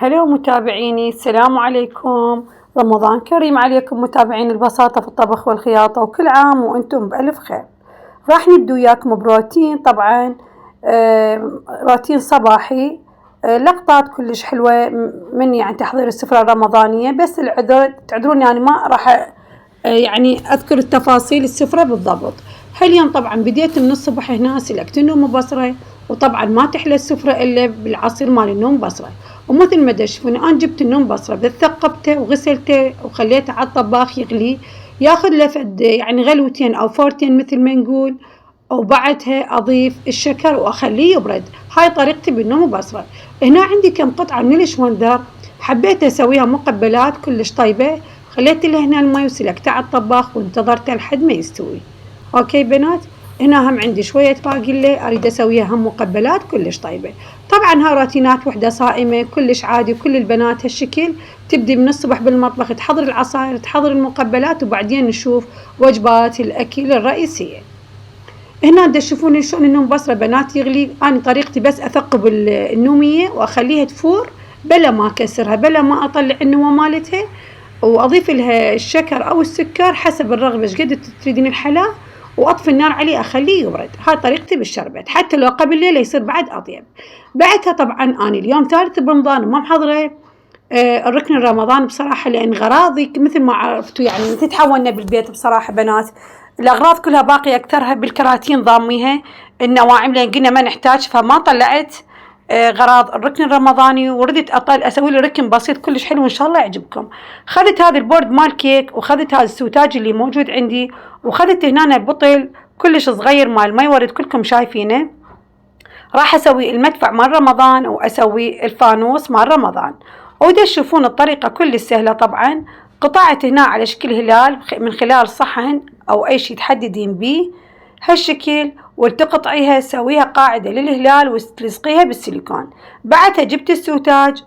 هلا متابعيني، السلام عليكم. رمضان كريم عليكم متابعين البساطة في الطبخ والخياطة، وكل عام وانتم بألف خير. راح نبدو وياكم بروتين طبعا. روتين صباحي. لقطات كلش حلوة من يعني تحضير السفرة الرمضانية، بس العذر تعذروني يعني ما راح يعني أذكر التفاصيل السفرة بالضبط. هاليوم طبعا بديت من الصبح هنا سلقت النوم بصرة، وطبعا ما تحلى السفرة إلا بالعصير مال النوم بصرة. ومثل ما تشوفون أنا جبت النوم بصرة بس ثقبته وغسلته وخليته على الطباخ يغلي، ياخذ له فد يعني غلوتين أو فورتين مثل ما نقول، وبعدها أضيف الشكر وأخليه يبرد. هاي طريقتي بالنوم بصرة. هنا عندي كم قطعة من الشوندر، حبيت أسويها مقبلات كلش طيبة. خليت له هنا المي وسلقته على الطباخ وانتظرته لحد ما يستوي. اوكي بنات، هنا هم عندي شوية باقلة اريد اسويها هم مقبلات كلش طيبة. طبعا ها روتينات وحدة صائمة كلش عادي، وكل البنات هالشكل تبدي من الصبح بالمطبخ تحضر العصاير تحضر المقبلات، وبعدين نشوف وجبات الاكل الرئيسية. هنا تشوفون شلون النوم بصرة بنات يغلي. انا طريقتي بس اثقب النومية واخليها تفور بلا ما اكسرها بلا ما اطلع النوى مالتها، واضيف لها الشكر او السكر حسب الرغبه ايش قد تريدين الحلا، واطفي النار عليه اخليه يبرد. هاي طريقتي بالشربت، حتى لو قبل ليله يصير بعد اطيب. بعدها طبعا انا اليوم ثالث برمضان وما محضره الركن الرمضان بصراحه، لان غراضي مثل ما عرفتوا يعني تتحولنا بالبيت بصراحه بنات. الاغراض كلها باقيه اكثرها بالكراتين ضاميها النواعم، لان قلنا ما نحتاج فما طلعت غراض الركن الرمضاني، وردت اسوي له ركن بسيط كلش حلو ان شاء الله يعجبكم. خذت هذا البورد مال كيك، وخذت هذا السوتاج اللي موجود عندي، وخذت هنا بطل كلش صغير مال مي ورد كلكم شايفينه. راح اسوي المدفع مال رمضان واسوي الفانوس مال رمضان. ودا تشوفون الطريقة كلش سهلة طبعا. قطعت هنا على شكل هلال من خلال صحن او اي شيء تحددين بيه هالشكل، وتقطعيها تسويها قاعدة للهلال وتلصقيها بالسيليكون. بعدها جبت السوتاج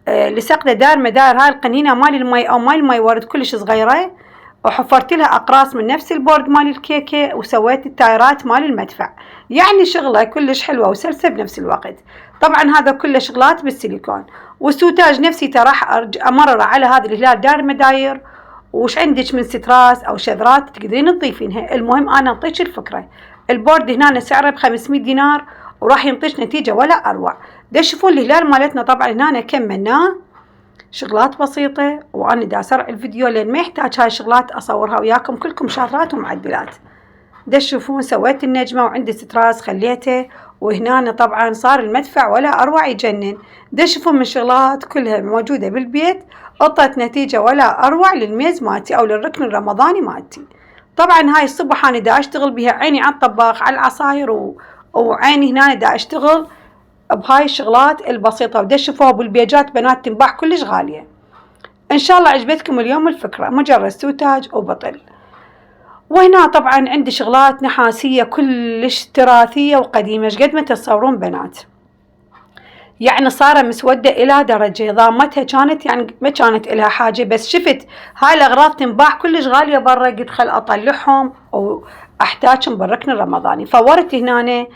لصقته دار مدار هاي القنينة مال المي او مال المي ورد كلش صغيرة، وحفرت لها اقراص من نفس البورد مال الكيكة، وسويت التايرات مال المدفع. يعني شغلة كلش حلوة وسلسة بنفس الوقت. طبعا هذا كله شغلات بالسيليكون. والسوتاج نفسي راح امرره على هذا الهلال دار مداير. وش عندك من ستراس او شذرات تقدرين تضيفينها. المهم انا انطيك الفكرة. البورد هنا سعره ب500 دينار، وراح ينطيش نتيجة ولا اروع. دا تشوفون الهلال مالتنا طبعا هنا كملناه شغلات بسيطة، وانا دا اسرع الفيديو لان ما يحتاج هاي الشغلات اصورها وياكم كلكم شاطرات ومعدلات. دا تشوفون سويت النجمة وعندي ستراس خليته، وهنا طبعا صار المدفع ولا اروع يجنن. دا تشوفون من شغلات كلها موجودة بالبيت اعطت نتيجة ولا اروع للميز مالتي او للركن الرمضاني مالتي. طبعا هاي الصبح انا دا اشتغل بها عيني على الطباخ على العصاير وعيني هنا دا اشتغل بهاي الشغلات البسيطة. ودا تشوفوها بالبيجات بنات تنباع كلش غالية. ان شاء الله عجبتكم اليوم الفكرة، مجرد سوتاج وبطل. وهنا طبعا عندي شغلات نحاسية كلش تراثية وقديمة ايش قد ما تتصورون بنات. يعني صار مسودة الى درجة ضامتها كانت يعني ما كانت لها حاجة، بس شفت هاي الاغراض تنباع كلش غالية برا، قلت خل اطلعهم واحتاجهم بالركن الرمضاني. فورت هنا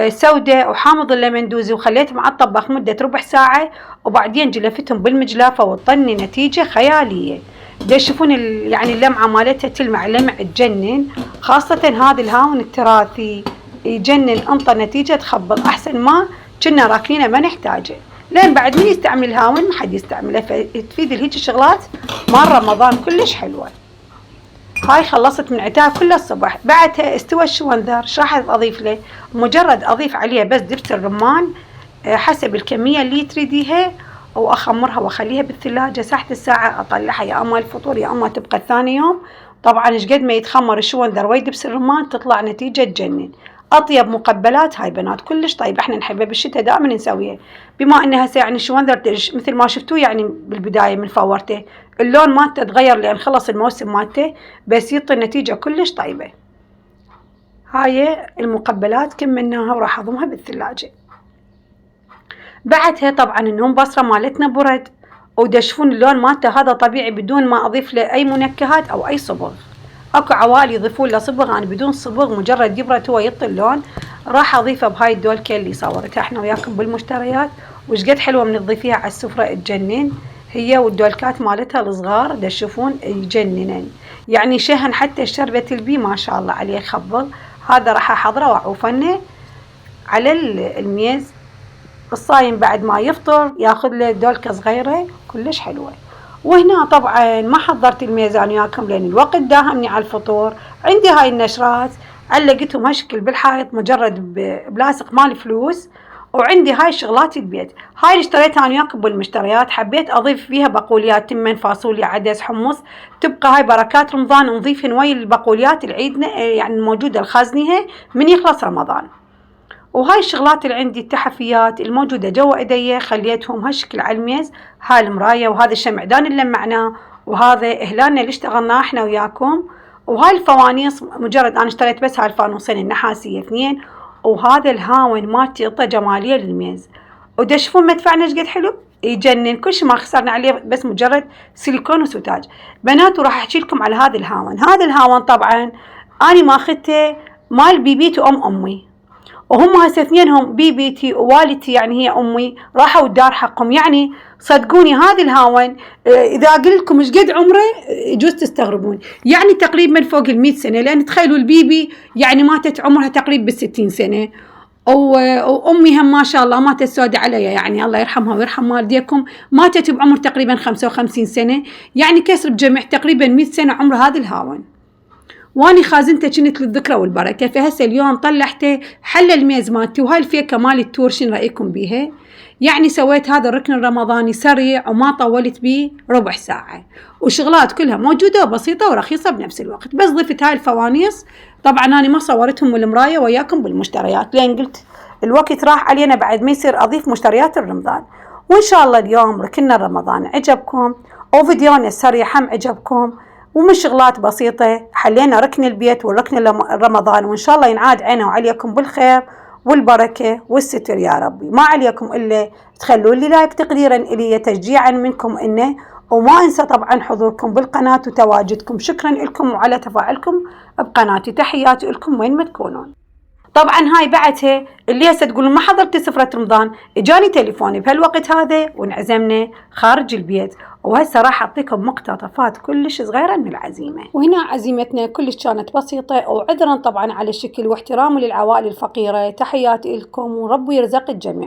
سودة وحامض الليمندوزي وخليتهم على الطبخ مدة ربع ساعة، وبعدين جلفتهم بالمجلافة وطني نتيجة خيالية. دا تشوفون يعني اللمعة مالتها تلمع لمع تجنن، خاصة هذا الهاون التراثي يجنن. انطى نتيجة تخبل احسن ما كنا راكلينه ما نحتاجه، لين بعد مين يستعمل الهاون ما حد يستعمله. فتفيد هيك الشغلات مال رمضان كلش حلوة. هاي خلصت من عتاها كل الصبح. بعدها استوى الشوندر. ايش راح اضيف له؟ مجرد اضيف عليها بس دبس الرمان حسب الكمية اللي تريديها، واخمرها واخليها بالثلاجة ساعة الساعة اطلعها يا اما الفطور يا اما تبقى ثاني يوم. طبعا ايش قد ما يتخمر الشوندر ويدبس الرمان تطلع نتيجة تجنن. اطيب مقبلات هاي بنات كلش طيب، احنا نحبها بالشتاء دائما نسويها. بما انها هسه يعني الشوندر مثل ما شفتوه يعني بالبداية من فورته اللون مالته تغير لان خلص الموسم مالته، بس يعطي نتيجة كلش طيبة. هاي المقبلات كملناها وراح اضمها بالثلاجة. بعدها طبعا النوم بصرة مالتنا برد، ودشفون اللون مالته هذا طبيعي بدون ما اضيف له اي منكهات او اي صبغ. اكو عوالي يضيفون له صبغ، انا بدون صبغ مجرد يبرد هو يعطي اللون. راح اضيفه بهاي الدولكة اللي صورتها احنا وياكم بالمشتريات، وش قد حلوة من تضيفيها على السفرة تجنن، هي والدولكات مالتها الصغار دا تشوفون يجننن، يعني شهن حتى الشربة البي ما شاء الله عليه خبل. هذا راح أحضره وأعوفنه على الميز. الصايم بعد ما يفطر ياخذ له دولكة صغيرة كلش حلوة. وهنا طبعا ما حضرت الميزان وياكم لأن الوقت داهمني على الفطور. عندي هاي النشرات علقتهم هشكل بالحائط مجرد بلاصق مال فلوس، وعندي هاي شغلات البيت. هاي اللي اشتريتها انا وياكم بالمشتريات، حبيت اضيف فيها بقوليات تمن فاصوليا عدس حمص، تبقى هاي بركات رمضان نضيفهن ويا البقوليات العيدنا يعني الموجودة الخازنيها من يخلص رمضان. وهاي الشغلات اللي عندي التحفيات الموجودة جوا ايدي خليتهم هالشكل على الميز. هاي المراية وهذا الشمعدان اللي لمعناه، وهذا اهلالنا اللي اشتغلناه احنا وياكم. وهاي الفوانيس مجرد انا اشتريت بس هاي الفانوسين النحاسية 2. وهذا الهاون مالتي قطة جمالية للميز. ودشفون مدفعنا ايش قد حلو يجنن، كل شيء ما خسرنا عليه بس مجرد سيليكون وسوتاج. بنات وراح احكي لكم على هذا الهاون. هذا الهاون طبعا اني ماخذته مال بيبيتي وام امي، وهم هسه اثنينهم بيبيتي ووالدتي يعني هي امي راحوا الدار حقهم. يعني صدقوني هذا الهاون اذا اقول لكم ايش قد عمره يجوز تستغربون، يعني تقريبا فوق ال100 سنه، لان تخيلوا البيبي يعني ماتت عمرها تقريبا بال60 سنه، وامي هم ما شاء الله ماتت سودة عليها يعني الله يرحمها ويرحم والديكم، ماتت بعمر تقريبا 55 سنه، يعني كسر بجمع تقريبا 100 سنه عمر هذا الهاون. واني خازنته كنت للذكرى والبركه، فهسه اليوم طلعته حل الميز مالتي. وهاي الفيكه مال التور شنو رايكم بيها؟ يعني سويت هذا الركن الرمضاني سريع وما طولت بيه ربع ساعه، وشغلات كلها موجوده وبسيطه ورخيصه بنفس الوقت. بس ضفت هاي الفوانيس، طبعا انا ما صورتهم بالمرايه وياكم بالمشتريات لان قلت الوقت راح علينا بعد ما يصير اضيف مشتريات الرمضان. وان شاء الله اليوم ركننا الرمضان عجبكم، وفيديونا السريع هم عجبكم، ومن شغلات بسيطة حلينا ركن البيت والركن رمضان. وإن شاء الله ينعاد عينا وعليكم بالخير والبركة والستر يا ربي. ما عليكم إلا تخلوا لي لايك تقديرا إلي تشجيعا منكم إنه، وما أنسى طبعا حضوركم بالقناة وتواجدكم. شكرا لكم وعلى تفاعلكم بقناتي. تحياتي لكم وين ما تكونون. طبعا هاي بعدها اللي هسه تقولون ما حضرتي سفرة رمضان، اجاني تليفوني بهالوقت هذا وانعزمنا خارج البيت، وهسه راح اعطيكم مقتطفات كلش صغيرة من العزيمة. وهنا عزيمتنا كلش كانت بسيطة، وعذرا طبعا على الشكل واحترام للعوائل الفقيرة. تحياتي لكم ورب يرزق الجميع.